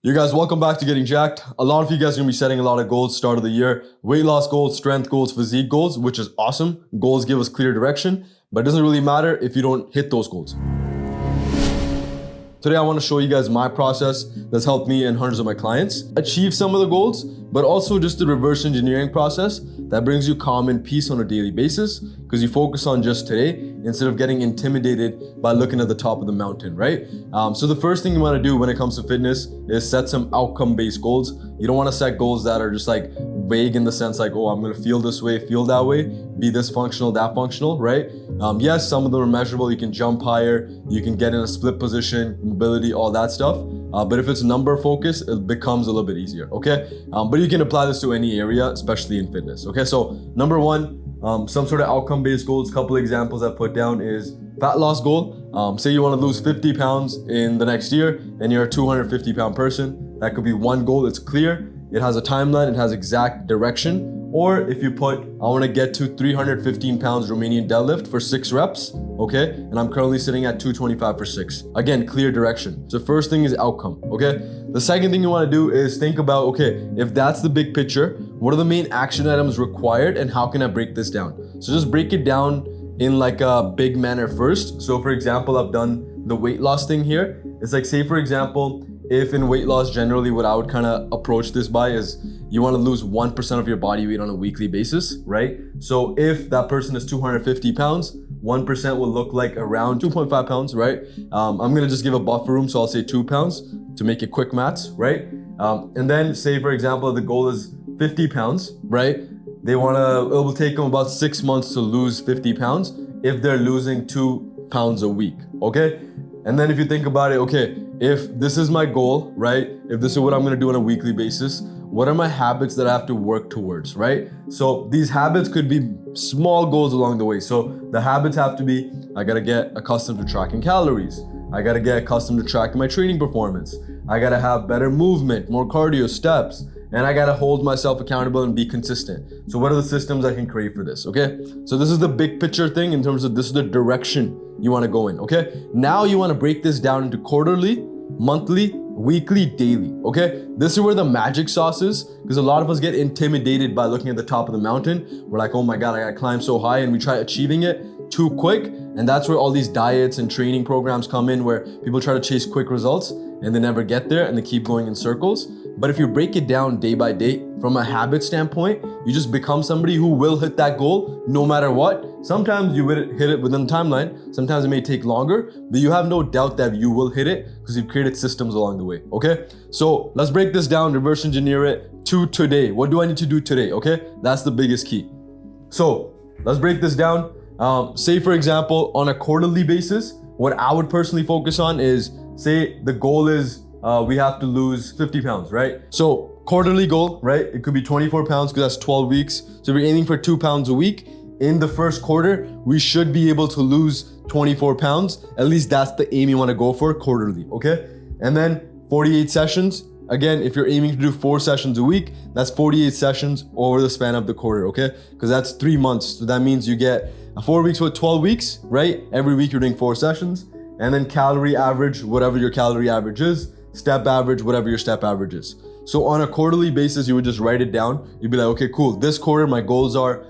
You guys, welcome back to Getting Jacked. A lot of you guys are gonna be setting a lot of goals start of the year. Weight loss goals, strength goals, physique goals, which is awesome. Goals give us clear direction, but it doesn't really matter if you don't hit those goals. Today, I want to show you guys my process that's helped me and hundreds of my clients achieve some of the goals, but also just the reverse engineering process that brings you calm and peace on a daily basis because you focus on just today instead of getting intimidated by looking at the top of the mountain, right? So the first thing you want to do when it comes to fitness is set some outcome-based goals. You don't want to set goals that are just like vague in the sense like, oh, I'm going to feel this way, feel that way, be this functional, that functional, right? Yes, some of them are measurable. You can jump higher, you can get in a split position, mobility, all that stuff. But if it's number focused, it becomes a little bit easier, okay? But you can apply this to any area, especially in fitness, okay? So number one, some sort of outcome-based goals. Couple examples I put down is fat loss goal. Say you want to lose 50 pounds in the next year and you're a 250 pound person. That could be one goal. It's clear. It has a timeline. It has exact direction. Or if you put, I want to get to 315 pounds Romanian deadlift for 6 reps, okay? And I'm currently sitting at 225 for 6. Again, clear direction. So first thing is outcome, okay? The second thing you want to do is think about, okay, if that's the big picture, what are the main action items required and how can I break this down? So just break it down in like a big manner first. So for example, I've done the weight loss thing here. It's like, say for example, if in weight loss, generally what I would kind of approach this by is you want to lose 1% of your body weight on a weekly basis, right? So if that person is 250 pounds, 1% will look like around 2.5 pounds, right? I'm going to just give a buffer room. So I'll say 2 pounds to make it quick maths, right? And then say, for example, the goal is 50 pounds, right? It will take them about 6 months to lose 50 pounds if they're losing 2 pounds a week, okay? And then if you think about it, okay, if this is my goal, right? If this is what I'm gonna do on a weekly basis, what are my habits that I have to work towards, right? So these habits could be small goals along the way. So the habits have to be, I gotta get accustomed to tracking calories. I gotta get accustomed to tracking my training performance. I gotta have better movement, more cardio, steps, and I gotta hold myself accountable and be consistent. So what are the systems I can create for this, okay? So this is the big picture thing in terms of this is the direction you wanna go in, okay? Now you wanna break this down into quarterly, monthly, weekly, daily, okay? This is where the magic sauce is because a lot of us get intimidated by looking at the top of the mountain. We're like, oh my God, I gotta climb so high, and we try achieving it too quick. And that's where all these diets and training programs come in where people try to chase quick results and they never get there and they keep going in circles. But if you break it down day by day from a habit standpoint, you just become somebody who will hit that goal no matter what. Sometimes you will hit it within the timeline. Sometimes it may take longer, but you have no doubt that you will hit it because you've created systems along the way, okay? So let's break this down, reverse engineer it to today. What do I need to do today, okay? That's the biggest key. So let's break this down. Say for example, on a quarterly basis, what I would personally focus on is, say the goal is we have to lose 50 pounds, right? So quarterly goal, right? It could be 24 pounds because that's 12 weeks. So if you're aiming for 2 pounds a week, in the first quarter, we should be able to lose 24 pounds. At least that's the aim you want to go for quarterly, okay? And then 48 sessions. Again, if you're aiming to do 4 sessions a week, that's 48 sessions over the span of the quarter, okay? Because that's 3 months. So that means you get 4 weeks with 12 weeks, right? Every week you're doing 4 sessions. And then calorie average, whatever your calorie average is, step average, whatever your step average is. So on a quarterly basis, you would just write it down. You'd be like, okay, cool. This quarter, my goals are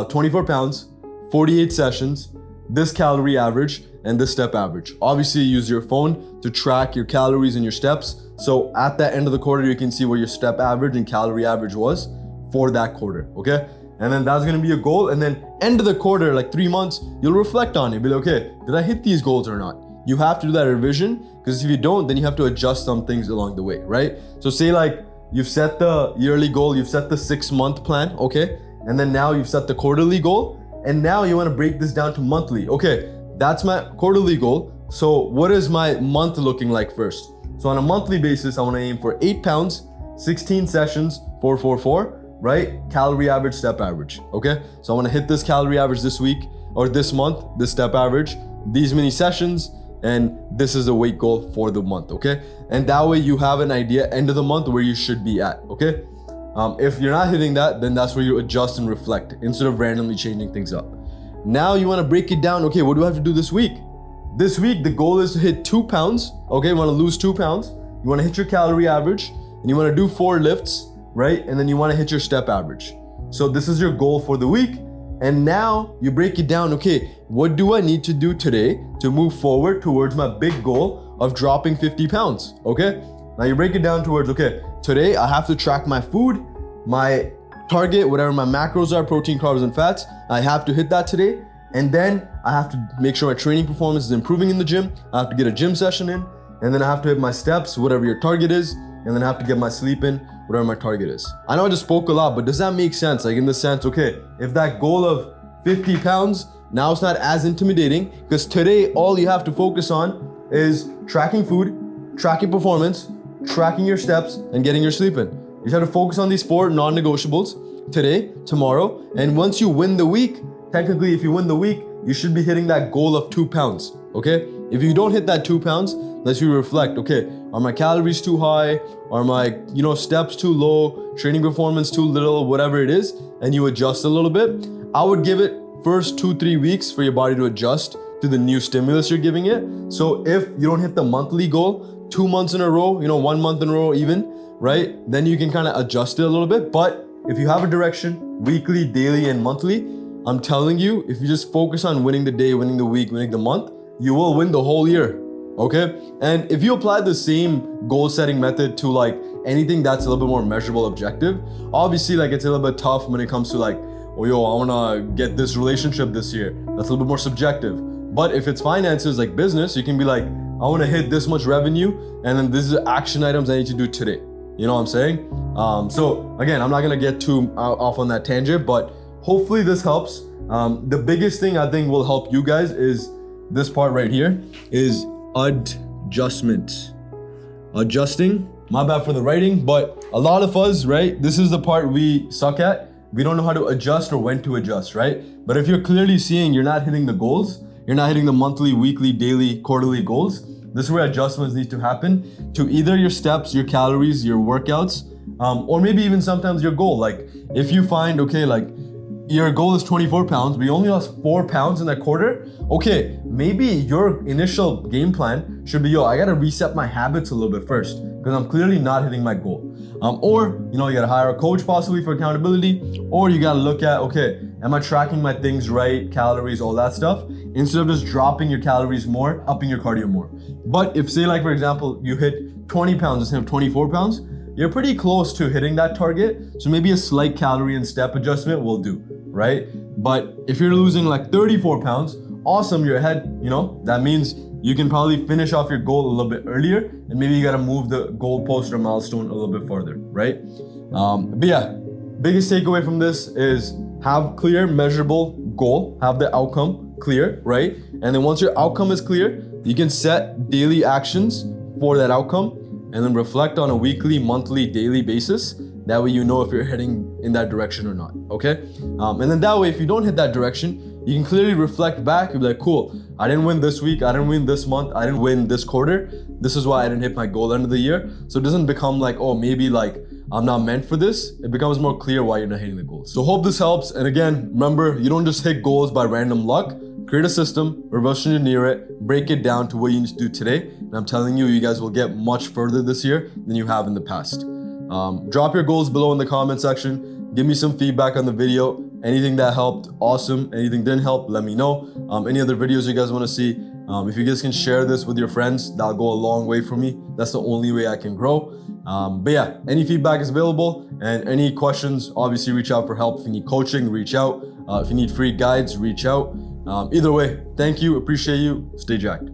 24 pounds, 48 sessions, this calorie average, and this step average. Obviously, use your phone to track your calories and your steps. So at the end of the quarter, you can see what your step average and calorie average was for that quarter, okay? And then that's gonna be your goal. And then end of the quarter, like 3 months, you'll reflect on it. Be like, okay, did I hit these goals or not? You have to do that revision because if you don't, then you have to adjust some things along the way, right? So say like you've set the yearly goal, you've set the 6-month plan, okay? And then now you've set the quarterly goal. And now you wanna break this down to monthly. Okay, that's my quarterly goal. So what is my month looking like first? So on a monthly basis, I wanna aim for 8 pounds, 16 sessions, 444, right? Calorie average, step average, okay? So I wanna hit this calorie average this week or this month, this step average, these many sessions, and this is a weight goal for the month, okay? And that way you have an idea end of the month where you should be at, okay? If you're not hitting that, then that's where you adjust and reflect instead of randomly changing things up. Now you wanna break it down, okay, what do I have to do this week? This week, the goal is to hit 2 pounds, okay? You wanna lose 2 pounds. you want to hit your calorie average, and you want to do 4 lifts, right? And then you want to hit your step average. So this is your goal for the week. And now you break it down. Okay, what do I need to do today to move forward towards my big goal of dropping 50 pounds? Okay, now you break it down towards, okay, today I have to track my food, my target, whatever my macros are, protein, carbs, and fats. I have to hit that today. And then I have to make sure my training performance is improving in the gym. I have to get a gym session in. And then I have to hit my steps, whatever your target is. And then I have to get my sleep in, whatever my target is. I know I just spoke a lot, but does that make sense? Like in the sense, okay, if that goal of 50 pounds, now it's not as intimidating, because today all you have to focus on is tracking food, tracking performance, tracking your steps, and getting your sleep in. You just have to focus on these 4 non-negotiables today, tomorrow, and once you win the week, technically if you win the week, you should be hitting that goal of 2 pounds, okay? If you don't hit that 2 pounds, let's you reflect, okay, are my calories too high? Are my, steps too low? Training performance too little? Whatever it is, and you adjust a little bit. I would give it first 2-3 weeks for your body to adjust to the new stimulus you're giving it. So if you don't hit the monthly goal 2 months in a row, 1 month in a row even, right? Then you can kind of adjust it a little bit. But if you have a direction, weekly, daily, and monthly, I'm telling you, if you just focus on winning the day, winning the week, winning the month, you will win the whole year. Okay, and if you apply the same goal setting method to like anything that's a little bit more measurable objective, obviously like it's a little bit tough when it comes to like, oh yo, I wanna get this relationship this year. That's a little bit more subjective. But if it's finances like business, you can be like, I wanna hit this much revenue, and then this is action items I need to do today. You know what I'm saying? So again, I'm not gonna get too off on that tangent, but hopefully this helps. The biggest thing I think will help you guys is this part right here, is adjustment. Adjusting, my bad for the writing, but a lot of us, right, this is the part we suck at. We don't know how to adjust or when to adjust, right? But if you're clearly seeing you're not hitting the goals, you're not hitting the monthly, weekly, daily, quarterly goals, this is where adjustments need to happen to either your steps, your calories, your workouts, or maybe even sometimes your goal. Like if you find, okay, like your goal is 24 pounds, but you only lost 4 pounds in that quarter, okay, maybe your initial game plan should be, yo, I gotta reset my habits a little bit first, because I'm clearly not hitting my goal. Or, you gotta hire a coach possibly for accountability, or you gotta look at, okay, am I tracking my things right, calories, all that stuff, instead of just dropping your calories more, upping your cardio more. But if say like, for example, you hit 20 pounds instead of 24 pounds, you're pretty close to hitting that target. So maybe a slight calorie and step adjustment will do, right? But if you're losing like 34 pounds, awesome, you're ahead, that means you can probably finish off your goal a little bit earlier, and maybe you gotta move the goalpost or milestone a little bit further, right? But yeah, biggest takeaway from this is have clear, measurable goal, have the outcome clear, right? And then once your outcome is clear, you can set daily actions for that outcome, and then reflect on a weekly, monthly, daily basis. That way you know if you're heading in that direction or not, okay? And then that way, if you don't hit that direction, you can clearly reflect back and be like, cool, I didn't win this week, I didn't win this month, I didn't win this quarter. This is why I didn't hit my goal end of the year. So it doesn't become like, oh, maybe like I'm not meant for this. It becomes more clear why you're not hitting the goals. So hope this helps. And again, remember, you don't just hit goals by random luck. Create a system, reverse engineer it, break it down to what you need to do today. And I'm telling you, you guys will get much further this year than you have in the past. Drop your goals below in the comment section. Give me some feedback on the video. Anything that helped, awesome. Anything didn't help, let me know. Any other videos you guys want to see, if you guys can share this with your friends, that'll go a long way for me. That's the only way I can grow. But yeah, any feedback is available, and any questions, obviously reach out for help. If you need coaching, reach out. If you need free guides, reach out. Either way, thank you, appreciate you, stay jacked.